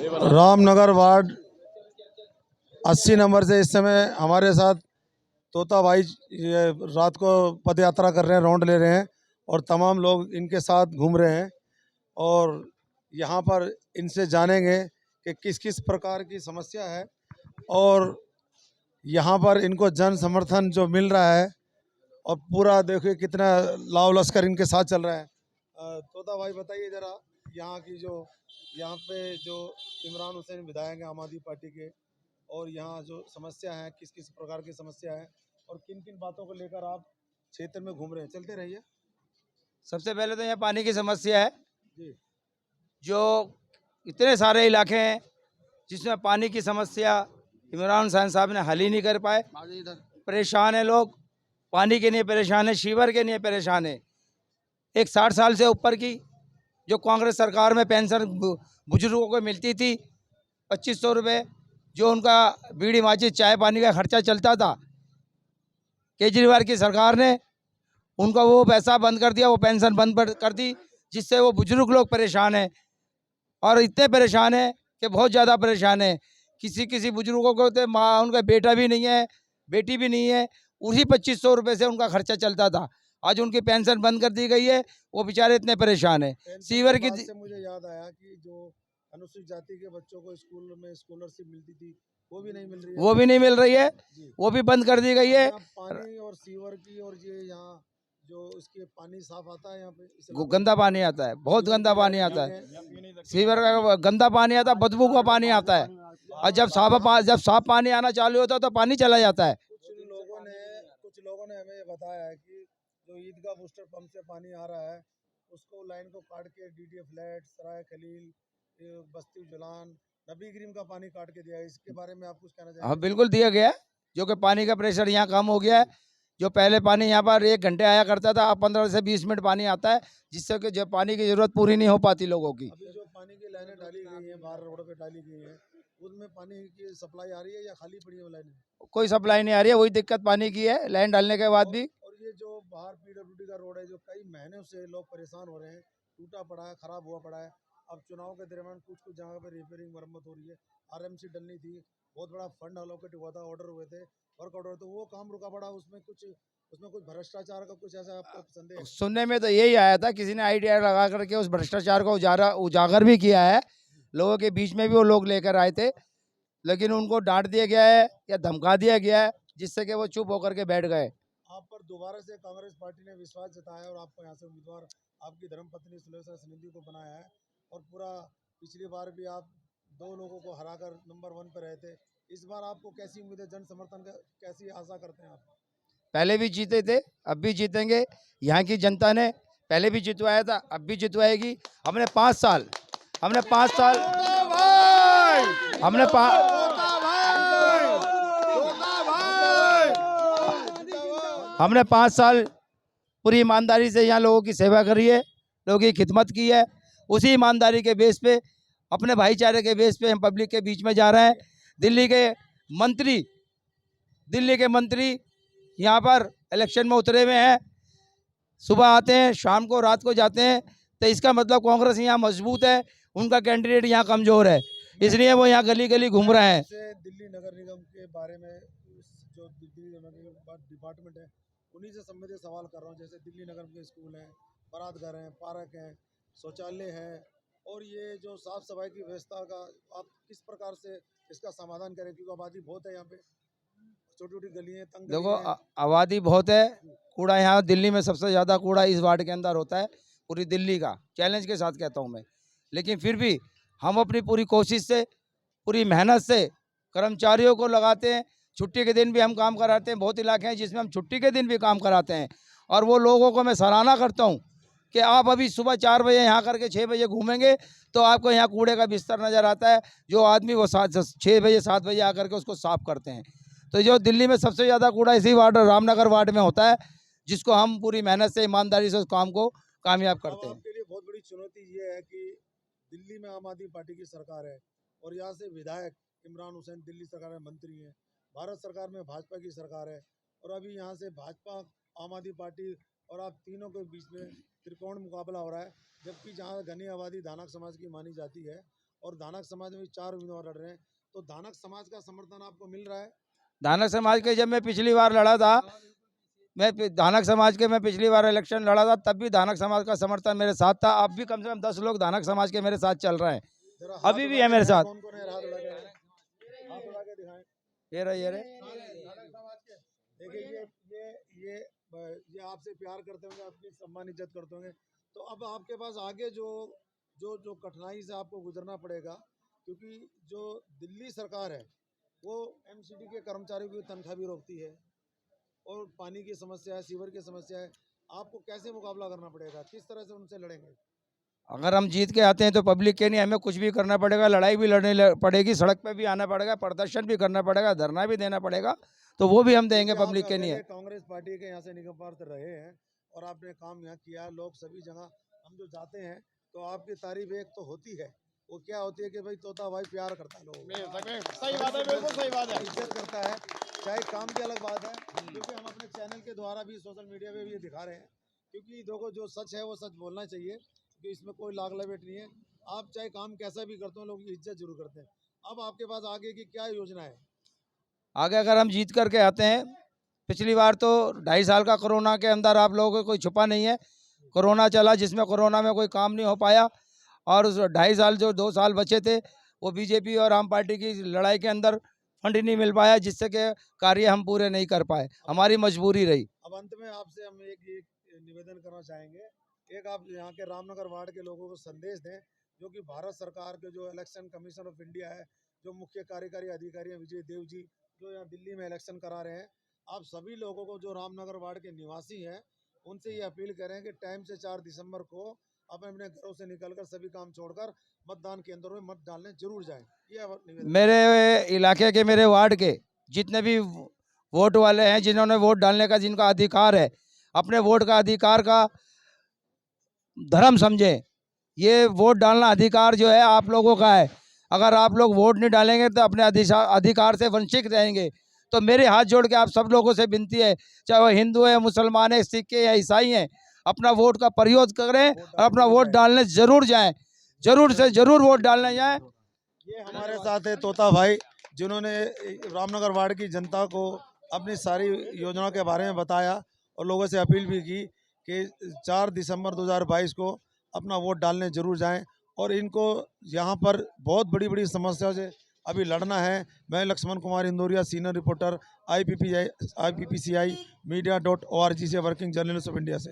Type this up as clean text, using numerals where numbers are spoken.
Ramnagar ward 80 number से इस समय हमारे साथ तोता भाई ये रात को पद यात्रा कर रहे हैं, राउंड ले रहे हैं और तमाम लोग इनके साथ घूम रहे हैं और यहाँ पर इनसे जानेंगे कि किस किस प्रकार की समस्या है और यहाँ पर इनको जन समर्थन जो मिल रहा है और पूरा देखिए कितना लाव लश्कर इनके साथ चल रहा है। तोता भाई बताइए जरा, यहाँ की जो यहाँ पे जो इमरान हुसैन विधायक हैं आम आदमी पार्टी के, और यहाँ जो समस्या है किस किस प्रकार की समस्या है और किन किन बातों को लेकर आप क्षेत्र में घूम रहे हैं, चलते रहिए। सबसे पहले तो यहाँ पानी की समस्या है। जी जो इतने सारे इलाके हैं जिसमें पानी की समस्या इमरान हुसैन साहब ने हल ही नहीं कर पाए। परेशान है लोग, पानी के लिए परेशान है, शीवर के लिए परेशान है। एक 60 साल से ऊपर की जो कांग्रेस सरकार में पेंशन बुजुर्गों को मिलती थी 2500 रुपये, जो उनका बीड़ी माचिस चाय पानी का खर्चा चलता था, केजरीवाल की सरकार ने उनका वो पैसा बंद कर दिया, वो पेंशन बंद कर दी, जिससे वो बुजुर्ग लोग परेशान हैं। और इतने परेशान हैं कि बहुत ज़्यादा परेशान है। किसी किसी बुजुर्गों को तो माँ उनका बेटा भी नहीं है, बेटी भी नहीं है, उसी 2500 रुपये से उनका खर्चा चलता था। आज उनकी पेंशन बंद कर दी गई है, वो बेचारे इतने परेशान है। सीवर की से मुझे याद आया कि जो अनुसूचित जाति के बच्चों को स्कूल में स्कॉलरशिप मिलती थी वो भी नहीं मिल रही है। वो भी नहीं मिल रही है, जी। वो भी बंद कर दी गई है। यहाँ पानी और सीवर की और ये यहाँ जो इसके पानी साफ आता है यहाँ पे गंदा पानी आता है, बहुत गंदा पानी आता है। सीवर का गंदा पानी आता है, बदबू का पानी आता है। और जब साफ पानी आना चालू होता है तो पानी चला जाता है। कुछ लोगों ने हमें ये बताया है कि जो ईदगाह बूस्टर पंप से पानी आ रहा है उसको लाइन को काट के डीडीए फ्लैट, सराय खलील, ये बस्ती जुलान, नबी ग्रीम का पानी काट के दिया है। इसके बारे में आप कुछ कहना चाहेंगे? हाँ बिल्कुल दिया गया है, जो कि पानी का प्रेशर यहाँ कम हो गया है। जो पहले पानी यहाँ पर 1 घंटे आया करता था, अब 15 से 20 मिनट पानी आता है, जिससे कि जो पानी की जरूरत पूरी नहीं हो पाती लोगों की। अभी जो पानी की लाइनें डाली गई हैं, बाहर रोड पे डाली गई हैं, उसमें पानी की सप्लाई आ रही है या खाली पड़ी है वो लाइनें? कोई सप्लाई नहीं आ रही है, वही दिक्कत पानी की है लाइन डालने के बाद भी। और ये जो बाहर पीडब्ल्यूडी का रोड है जो कई महीनों से लोग परेशान हो रहे हैं, टूटा पड़ा है, खराब हुआ पड़ा है। अब चुनाव के दरमियान कुछ कुछ जगह पे रिपेयरिंग मरम्मत हो रही है, आरएमसी डलनी थी, बहुत बड़ा फंड अलोकेट हुआ था, ऑर्डर हुए थे, वर्क ऑर्डर, तो वो काम रुका पड़ा। उसमें कुछ भ्रष्टाचार का कुछ ऐसा आपको संदेह है? सुनने में तो यही आया था, किसी ने आइडिया लगा करके उस भ्रष्टाचार को उजागर भी किया है, लोगों के बीच में भी वो लोग लेकर आए थे, लेकिन उनको डांट दिया गया है या धमका दिया गया है, जिससे कि वो चुप होकर के बैठ गए। आप पर दोबारा से कांग्रेस पार्टी ने विश्वास जताया और आपको यहाँ से उम्मीदवार आपकी धर्मपत्नी सुलेखा सनिधि को बनाया है और पूरा पिछली बार भी आप 2 लोगों को हराकर नंबर 1 पे रहे थे। इस बार आपको कैसी उम्मीद है, जन समर्थन का कैसी आशा करते हैं आप? पहले भी जीते थे, अब भी जीतेंगे। यहाँ की जनता ने पहले भी जितवाया था, अब भी जितवाएगी। हमने 5 साल हमने 5 साल हमने पा, हमने 5 साल पूरी ईमानदारी से यहाँ लोगों की सेवा करी है, लोगों की खिदमत की है। उसी ईमानदारी के बेस पे, अपने भाईचारे के बेस पे हम पब्लिक के बीच में जा रहे हैं। दिल्ली के मंत्री यहाँ पर इलेक्शन में उतरे हुए हैं, सुबह आते हैं, शाम को, रात को जाते हैं, तो इसका मतलब कांग्रेस यहाँ मजबूत है, उनका कैंडिडेट यहाँ कमज़ोर है, इसलिए वो यहाँ गली गली घूम रहे हैं। दिल्ली नगर निगम के बारे में जो दिल्ली नगर निगम डिपार्टमेंट है उन्हीं से संबंधित सवाल कर रहा हूँ। जैसे दिल्ली नगर के स्कूल हैं, बारात घर हैं, पार्क हैं, शौचालय है, और ये जो साफ सफाई की व्यवस्था का आप किस प्रकार से इसका समाधान करें, क्योंकि आबादी बहुत है यहाँ पे, छोटी छोटी गली है, तंग देखो गली है। आबादी बहुत है, कूड़ा यहाँ दिल्ली में सबसे ज़्यादा कूड़ा इस वार्ड के अंदर होता है, पूरी दिल्ली का चैलेंज के साथ कहता हूँ मैं। लेकिन फिर भी हम अपनी पूरी कोशिश से, पूरी मेहनत से कर्मचारियों को लगाते हैं, छुट्टी के दिन भी हम काम कराते हैं। बहुत इलाके हैं जिसमें हम छुट्टी के दिन भी काम कराते हैं, और वो लोगों को मैं सराहना करता हूँ कि आप अभी सुबह 4 बजे यहाँ करके 6 बजे घूमेंगे तो आपको यहाँ कूड़े का बिस्तर नज़र आता है, जो आदमी वो 6 बजे 7 बजे आकर के उसको साफ करते हैं। तो जो दिल्ली में सबसे ज़्यादा कूड़ा इसी वार्ड, रामनगर वार्ड में होता है, जिसको हम पूरी मेहनत से, ईमानदारी से उस काम को कामयाब करते हैं। आपके लिए बहुत बड़ी चुनौती ये है कि दिल्ली में आम आदमी पार्टी की सरकार है और यहाँ से विधायक इमरान हुसैन दिल्ली सरकार में मंत्री हैं, भारत सरकार में भाजपा की सरकार है, और अभी यहाँ से भाजपा, आम आदमी पार्टी और आप तीनों के बीच में त्रिकोण मुकाबला हो रहा है। जबकि जहाँ घनी आबादी धानक समाज की मानी जाती है, और धानक समाज में भी 4 उम्मीदवार लड़ रहे हैं, तो धानक समाज का समर्थन आपको मिल रहा है? धानक समाज के जब मैं पिछली बार लड़ा था, धानक समाज के मैं पिछली बार इलेक्शन लड़ा था, तब भी धानक समाज का समर्थन मेरे साथ था। अब भी कम से कम 10 लोग धानक समाज के मेरे साथ चल रहे हैं, जरा हाथ अभी भी उठा है के मेरे दिखाएं, साथ। कौन-कौन है? हाथ उठा के, हाथ उठा के दिखाएं। ये रहे, ये रहे। देखिए ये आपसे प्यार करते होंगे, आपकी सम्मान इज्जत करते होंगे। तो अब आपके पास आगे जो कठिनाई से आपको गुजरना पड़ेगा, क्योंकि जो दिल्ली सरकार है वो एमसीडी के कर्मचारियों की तनख्वाह भी रोकती है, और पानी की समस्या है, सीवर की समस्या है। आपको कैसे मुकाबला करना पड़ेगा, किस तरह से उनसे लड़ेंगे? अगर हम जीत के आते हैं तो पब्लिक के नहीं, हमें कुछ भी करना पड़ेगा, लड़ाई भी लड़ने पड़ेगी, सड़क पे भी आना पड़ेगा, प्रदर्शन भी करना पड़ेगा, धरना भी देना पड़ेगा, तो वो भी हम देंगे, क्योंकि पब्लिक आप के नहीं पहले है। कांग्रेस पार्टी के यहाँ से निगम पार्षद रहे हैं और आपने काम यहाँ किया। लोग सभी जगह हम जो जाते हैं तो आपकी तारीफ एक तो होती है, वो क्या होती है कि भाई तोता भाई प्यार करता है लोगों को। सही बात है, बिल्कुल सही बात है। इज्जत करता है, चाहे काम की अलग बात है, क्योंकि हम अपने चैनल के द्वारा भी सोशल मीडिया पे भी ये दिखा रहे हैं, क्योंकि देखो जो सच है वो सच बोलना चाहिए, क्योंकि इसमें कोई लाग लपेट नहीं है। आप चाहे काम कैसा भी करते हो, लोग इज्जत जरूर करते हैं। अब आपके पास आगे की क्या योजना है? आगे अगर हम जीत करके आते हैं, पिछली बार तो 2.5 साल का कोरोना के अंदर आप लोगों को कोई छुपा नहीं है, कोरोना चला, जिसमें कोरोना में कोई काम नहीं हो पाया, और उस 2.5 साल जो 2 साल बचे थे वो बीजेपी और आम पार्टी की लड़ाई के अंदर फंड नहीं मिल पाया, जिससे कि कार्य हम पूरे नहीं कर पाए, हमारी मजबूरी रही। अब अंत में आपसे हम एक निवेदन करना चाहेंगे, एक आप यहाँ के रामनगर वार्ड के लोगों को संदेश दें, जो कि भारत सरकार के जो इलेक्शन कमीशन ऑफ इंडिया है, जो मुख्य कार्यकारी अधिकारी हैं विजय देव जी, जो यहाँ दिल्ली में इलेक्शन करा रहे हैं, आप सभी लोगों को जो रामनगर वार्ड के निवासी हैं उनसे ये अपील करें कि टाइम से 4 दिसंबर को अपने अपने घरों से निकलकर सभी काम छोड़कर मतदान केंद्रों में मत डालने जरूर जाएं। ये निवेदन। मेरे इलाके के, मेरे वार्ड के जितने भी वोट वाले हैं, जिन्होंने वोट डालने का जिनका अधिकार है, अपने वोट का अधिकार का धर्म समझें। ये वोट डालना अधिकार जो है आप लोगों का है, अगर आप लोग वोट नहीं डालेंगे तो अपने अधिकार से वंचित रहेंगे। तो मेरे हाथ जोड़ के आप सब लोगों से विनती है, चाहे वो हिंदू है, मुसलमान है, सिख है या ईसाई हैं, अपना वोट का प्रयोग करें और अपना वोट डालने जरूर जाएं, जरूर से जरूर वोट डालने जाएं। ये हमारे साथ है तोता भाई, जिन्होंने रामनगर वार्ड की जनता को अपनी सारी योजनाओं के बारे में बताया और लोगों से अपील भी की कि 4 दिसंबर 2022 को अपना वोट डालने जरूर जाएं, और इनको यहाँ पर बहुत बड़ी बड़ी समस्याओं से अभी लड़ना है। मैं Laxman Kumar Indoriya, senior reporter IPPCI media.org से, वर्किंग जर्नलिस्ट ऑफ इंडिया से।